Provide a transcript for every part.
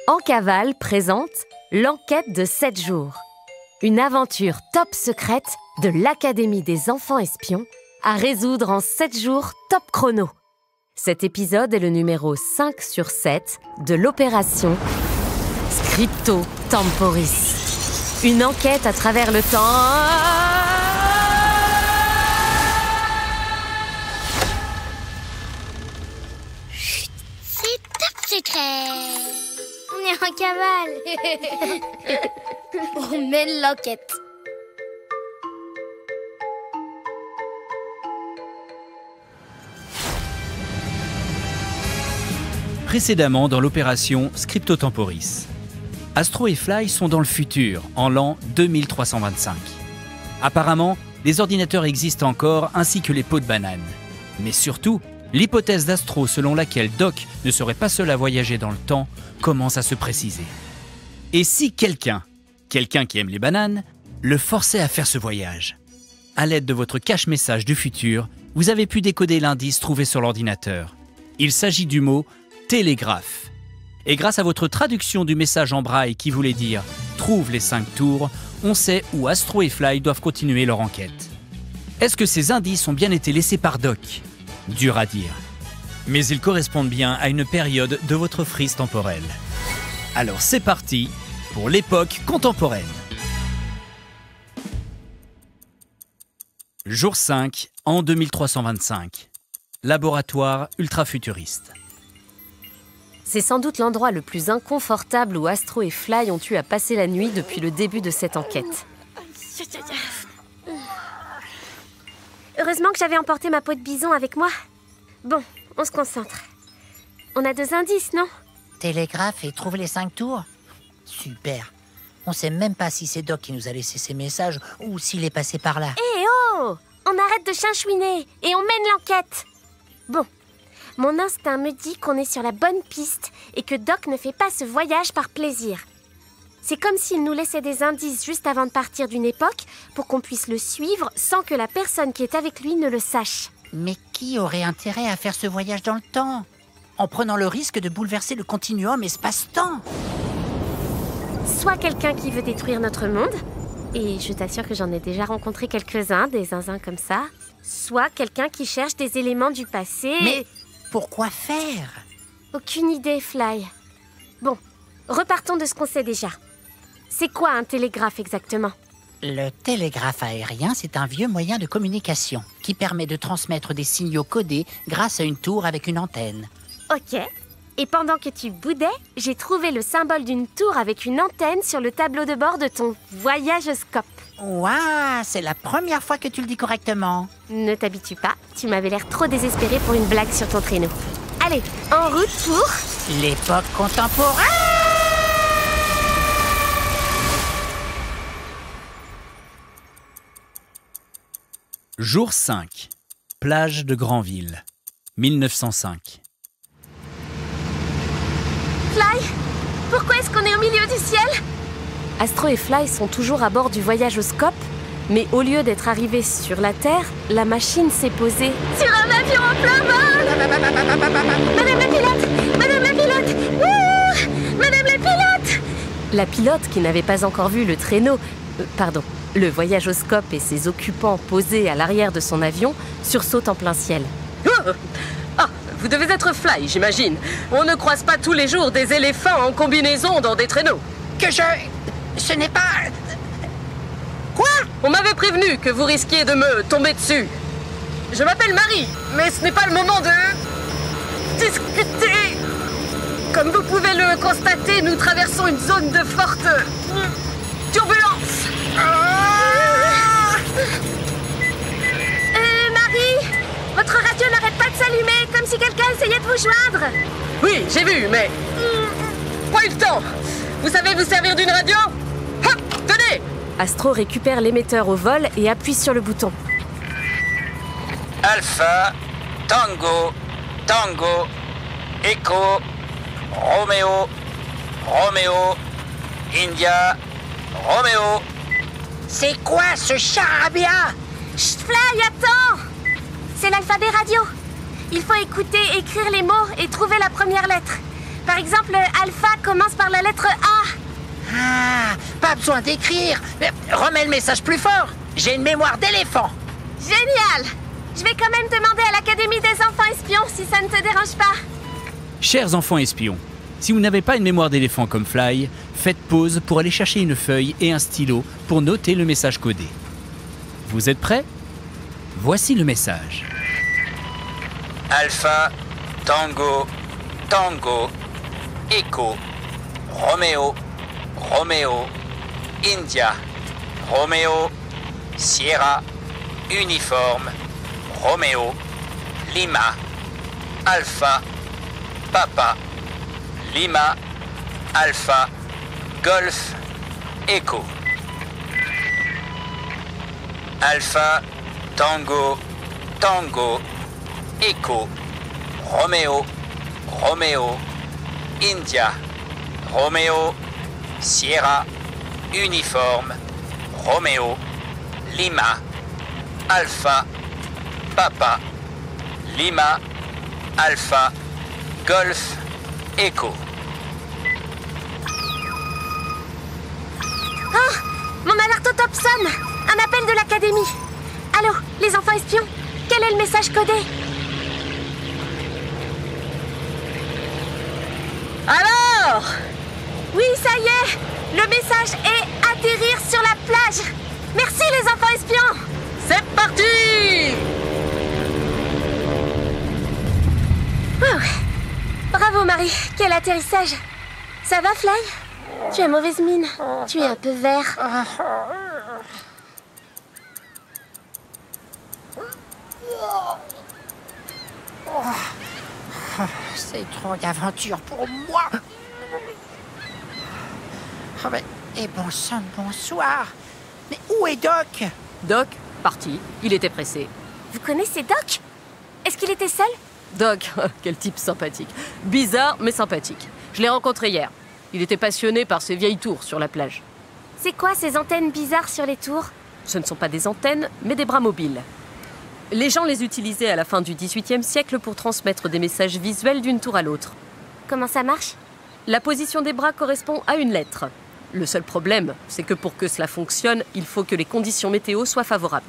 En Cavale présente l'enquête de 7 jours. Une aventure top secrète de l'Académie des enfants espions à résoudre en 7 jours top chrono. Cet épisode est le numéro 5 sur 7 de l'opération Scripto Temporis. Une enquête à travers le temps. Chut, c'est top secret. On est en cavale. On mène l'enquête. Précédemment dans l'opération Scripto Temporis. Astro et Fly sont dans le futur, en l'an 2325. Apparemment, les ordinateurs existent encore, ainsi que les pots de banane. Mais surtout, l'hypothèse d'Astro selon laquelle Doc ne serait pas seul à voyager dans le temps commence à se préciser. Et si quelqu'un qui aime les bananes, le forçait à faire ce voyage? À l'aide de votre cache-message du futur, vous avez pu décoder l'indice trouvé sur l'ordinateur. Il s'agit du mot télégraphe. Et grâce à votre traduction du message en braille qui voulait dire « Trouve les 5 tours », on sait où Astro et Fly doivent continuer leur enquête. Est-ce que ces indices ont bien été laissés par Doc? Dur à dire. Mais ils correspondent bien à une période de votre frise temporelle. Alors c'est parti pour l'époque contemporaine. Jour 5, en 2325. Laboratoire ultra-futuriste. C'est sans doute l'endroit le plus inconfortable où Astro et Fly ont eu à passer la nuit depuis le début de cette enquête. Heureusement que j'avais emporté ma peau de bison avec moi. Bon, on se concentre. On a 2 indices, non? Télégraphe et trouver les 5 tours? Super. On sait même pas si c'est Doc qui nous a laissé ces messages ou s'il est passé par là. Eh oh! On arrête de chinchouiner et on mène l'enquête. Bon, mon instinct me dit qu'on est sur la bonne piste et que Doc ne fait pas ce voyage par plaisir. C'est comme s'il nous laissait des indices juste avant de partir d'une époque pour qu'on puisse le suivre sans que la personne qui est avec lui ne le sache. Mais qui aurait intérêt à faire ce voyage dans le temps, en prenant le risque de bouleverser le continuum espace-temps? Soit quelqu'un qui veut détruire notre monde, et je t'assure que j'en ai déjà rencontré quelques-uns, des zinzins comme ça. Soit quelqu'un qui cherche des éléments du passé. Mais pourquoi faire? Aucune idée, Fly. Bon, repartons de ce qu'on sait déjà. C'est quoi un télégraphe exactement? Le télégraphe aérien, c'est un vieux moyen de communication qui permet de transmettre des signaux codés grâce à une tour avec une antenne. Ok. Et pendant que tu boudais, j'ai trouvé le symbole d'une tour avec une antenne sur le tableau de bord de ton voyagescope. Ouah, c'est la première fois que tu le dis correctement. Ne t'habitue pas, tu m'avais l'air trop désespéré pour une blague sur ton traîneau. Allez, en route pour... l'époque contemporaine! Jour 5. Plage de Granville. 1905. Fly, pourquoi est-ce qu'on est au milieu du ciel? Astro et Fly sont toujours à bord du voyagescope, mais au lieu d'être arrivés sur la Terre, la machine s'est posée sur un avion en plein vol. Madame la pilote! Madame la pilote! Wouh! Madame la pilote! La pilote, qui n'avait pas encore vu le traîneau, le voyagescope et ses occupants posés à l'arrière de son avion, sursaute en plein ciel. Ah, vous devez être Fly, j'imagine. On ne croise pas tous les jours des éléphants en combinaison dans des traîneaux. Ce n'est pas... Quoi? On m'avait prévenu que vous risquiez de me tomber dessus. Je m'appelle Marie, mais ce n'est pas le moment de... discuter. Comme vous pouvez le constater, nous traversons une zone de forte... turbulence. Marie, votre radio n'arrête pas de s'allumer, comme si quelqu'un essayait de vous joindre. Oui, j'ai vu, mais... pas eu le temps. Vous savez vous servir d'une radio? Hop, tenez! Astro récupère l'émetteur au vol et appuie sur le bouton. Alpha, Tango, Tango, Echo, Roméo, Roméo, India, Roméo. C'est quoi ce charabia? Chut, Fly, attends! C'est l'alphabet radio. Il faut écouter, écrire les mots et trouver la première lettre. Par exemple, Alpha commence par la lettre A. Ah, pas besoin d'écrire. Remets le message plus fort. J'ai une mémoire d'éléphant. Génial! Je vais quand même demander à l'Académie des enfants espions si ça ne te dérange pas. Chers enfants espions, si vous n'avez pas une mémoire d'éléphant comme Fly, faites pause pour aller chercher une feuille et un stylo pour noter le message codé. Vous êtes prêts? Voici le message. Alpha, Tango, Tango, Echo, Roméo, Roméo, India, Roméo, Sierra, Uniforme, Roméo, Lima, Alpha, Papa, Lima, Alpha, Golf, Echo. Alpha, Tango, Tango, Echo, Roméo, Roméo, India, Roméo, Sierra, Uniforme, Roméo, Lima, Alpha, Papa, Lima, Alpha, Golf, Echo. Oh, mon alertotop sonne. Un appel de l'Académie. Allô, les enfants espions, quel est le message codé? Alors? Oui, ça y est. Le message est atterrir sur la plage. Merci les enfants espions. C'est parti! Oh, bravo Marie, quel atterrissage. Ça va Fly? Tu as mauvaise mine. Tu es un peu vert. C'est trop d'aventure pour moi. Oh, et bon sang, bonsoir. Mais où est Doc? Doc, parti. Il était pressé. Vous connaissez Doc? Est-ce qu'il était seul? Doc, quel type sympathique. Bizarre, mais sympathique. Je l'ai rencontré hier. Il était passionné par ces vieilles tours sur la plage. C'est quoi ces antennes bizarres sur les tours? Ce ne sont pas des antennes, mais des bras mobiles. Les gens les utilisaient à la fin du XVIIIe siècle pour transmettre des messages visuels d'une tour à l'autre. Comment ça marche? La position des bras correspond à une lettre. Le seul problème, c'est que pour que cela fonctionne, il faut que les conditions météo soient favorables.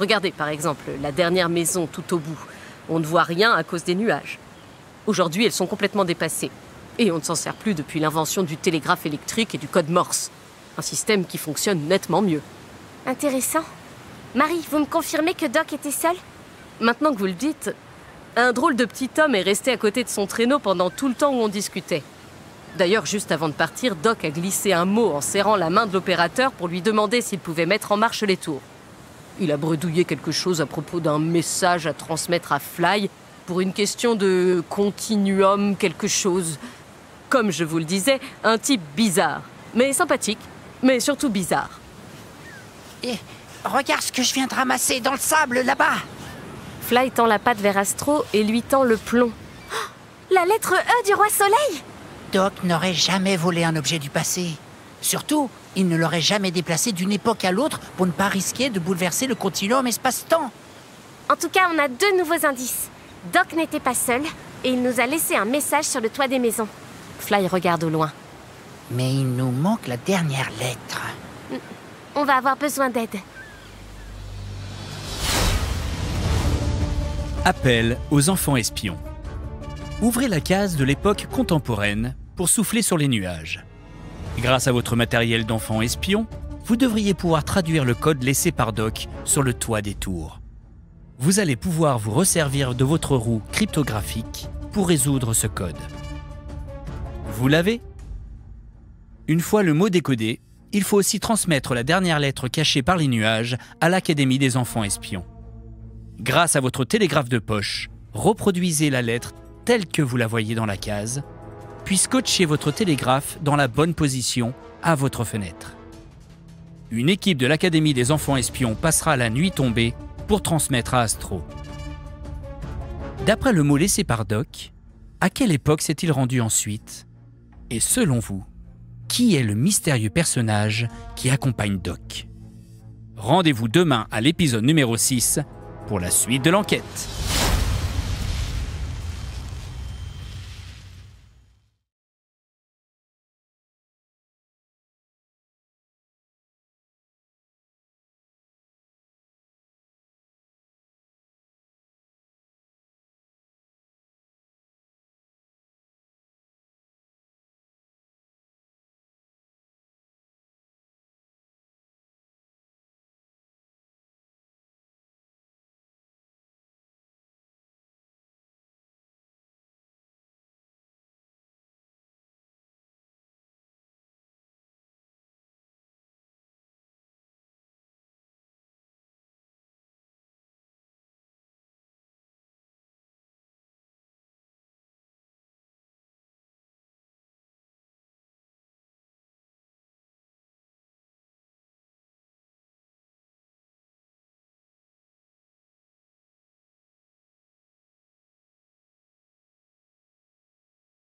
Regardez par exemple la dernière maison tout au bout. On ne voit rien à cause des nuages. Aujourd'hui, elles sont complètement dépassées. Et on ne s'en sert plus depuis l'invention du télégraphe électrique et du code Morse. Un système qui fonctionne nettement mieux. Intéressant. Marie, vous me confirmez que Doc était seul? Maintenant que vous le dites, un drôle de petit homme est resté à côté de son traîneau pendant tout le temps où on discutait. D'ailleurs, juste avant de partir, Doc a glissé un mot en serrant la main de l'opérateur pour lui demander s'il pouvait mettre en marche les tours. Il a bredouillé quelque chose à propos d'un message à transmettre à Fly pour une question de continuum quelque chose. Comme je vous le disais, un type bizarre, mais sympathique, mais surtout bizarre. Et regarde ce que je viens de ramasser dans le sable là-bas. Fly tend la patte vers Astro et lui tend le plomb. Oh, la lettre E du roi Soleil! Doc n'aurait jamais volé un objet du passé. Surtout, il ne l'aurait jamais déplacé d'une époque à l'autre pour ne pas risquer de bouleverser le continuum espace-temps. En tout cas, on a 2 nouveaux indices. Doc n'était pas seul et il nous a laissé un message sur le toit des maisons. Fly regarde au loin. Mais il nous manque la dernière lettre. On va avoir besoin d'aide. Appel aux enfants espions. Ouvrez la case de l'époque contemporaine pour souffler sur les nuages. Grâce à votre matériel d'enfant espion, vous devriez pouvoir traduire le code laissé par Doc sur le toit des tours. Vous allez pouvoir vous resservir de votre roue cryptographique pour résoudre ce code. Vous l'avez? Une fois le mot décodé, il faut aussi transmettre la dernière lettre cachée par les nuages à l'Académie des enfants espions. Grâce à votre télégraphe de poche, reproduisez la lettre telle que vous la voyez dans la case, puis scotchez votre télégraphe dans la bonne position à votre fenêtre. Une équipe de l'Académie des enfants espions passera la nuit tombée pour transmettre à Astro. D'après le mot laissé par Doc, à quelle époque s'est-il rendu ensuite? Et selon vous, qui est le mystérieux personnage qui accompagne Doc? Rendez-vous demain à l'épisode numéro 6 pour la suite de l'enquête.